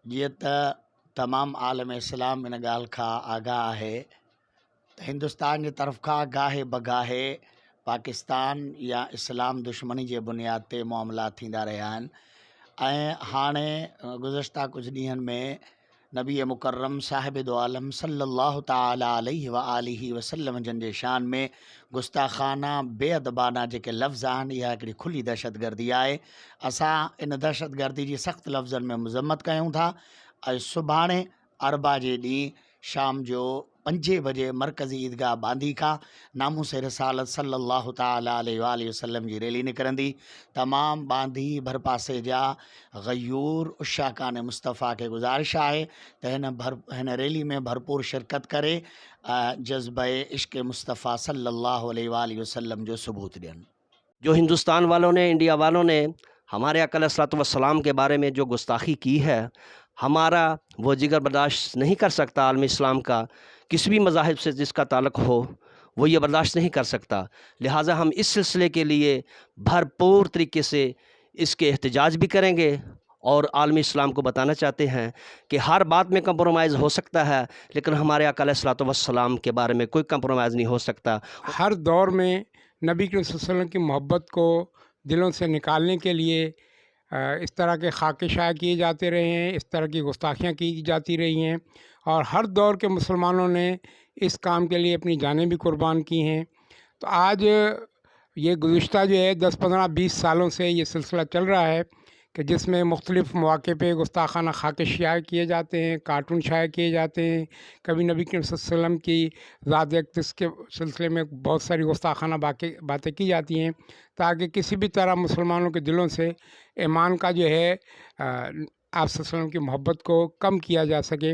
जीअं त तमामु आलम इस्लाम इन ॻाल्हि खां आगाह आहे त हिंदुस्तान जे तरफ़ खां गाहे बगाहे पाकिस्तान या इस्लाम दुश्मनी जे बुनियाद ते मामला थींदा रहिया आहिनि। ऐं हाणे गुज़िश्ता कुझु ॾींहंनि में नबी मुकर्रम साहिब दो आलम सल्लल्लाहु ताला अलैहि व आलिहि वसल्लम जन जे शान में गुस्ताखाना बेअदबाना जेके लफ़्ज़ आहिनि, इहा हिकिड़ी खुली दहशतगर्दी आहे। असां इन दहशतगर्दी जी सख़्तु लफ़्ज़नि में मज़म्मत कयूं था। ऐं सुभाणे अरबा जे ॾींहुं शाम जो 5 बजे मरकज़ी ईदगाह बांदी खां नामूस रिसालत सल्लल्लाहु ताला अलैहि वसल्लम जी रैली निकिरंदी। तमामु बांदी भरपासे जा ग़यूर उशाकान मुस्तफ़ा खे गुज़ारिश आहे त हिन रैली में भरपूर शिरकत करे जज़्बे इश्क़ मुस्तफ़ा सल्लल्लाहु अलैहि वसल्लम जो सबूत ॾियनि। जो हिंदुस्तान वालों ने, इंडिया वालों ने हमारे आका अलैहिस्सलातु वस्सलाम के बारे में जो गुस्ताखी की है, हमारा वो जिगर बर्दाश्त नहीं कर सकता। आलम इस्लाम का किसी भी मज़ाहिब से जिसका ताल्लुक़ हो वो ये बर्दाश्त नहीं कर सकता। लिहाजा हम इस सिलसिले के लिए भरपूर तरीके से इसके एहतजाज भी करेंगे और आलम इस्लाम को बताना चाहते हैं कि हर बात में कंप्रोमाइज़ हो सकता है, लेकिन हमारे आका अलैहिस्सलातु वस्सलाम के बारे में कोई कंप्रोमाइज़ नहीं हो सकता। हर दौर में नबी करीम सल्लल्लाहु अलैहि वसल्लम की मोहब्बत को दिलों से निकालने के लिए इस तरह के खाके शाया किए जाते रहे हैं, इस तरह की गुस्ताखियाँ की जाती रही हैं और हर दौर के मुसलमानों ने इस काम के लिए अपनी जानें भी कुर्बान की हैं। तो आज ये गुज़िश्ता जो है 10, 15, 20 सालों से ये सिलसिला चल रहा है कि जिसमें मुख्तलिफ़ मौक़े पे गुस्ताखाना खाके शाया किए जाते हैं, कार्टून शाया किए जाते हैं। कभी नबी करीम सल्लल्लाहु अलैहि वसल्लम की ज़ात अक़दस के सिलसिले में बहुत सारी गुस्ताखाना बातें की जाती हैं ताकि किसी भी तरह मुसलमानों के दिलों से ईमान का जो है आप सल्लल्लाहु अलैहि वसल्लम की मोहब्बत को कम किया जा सके।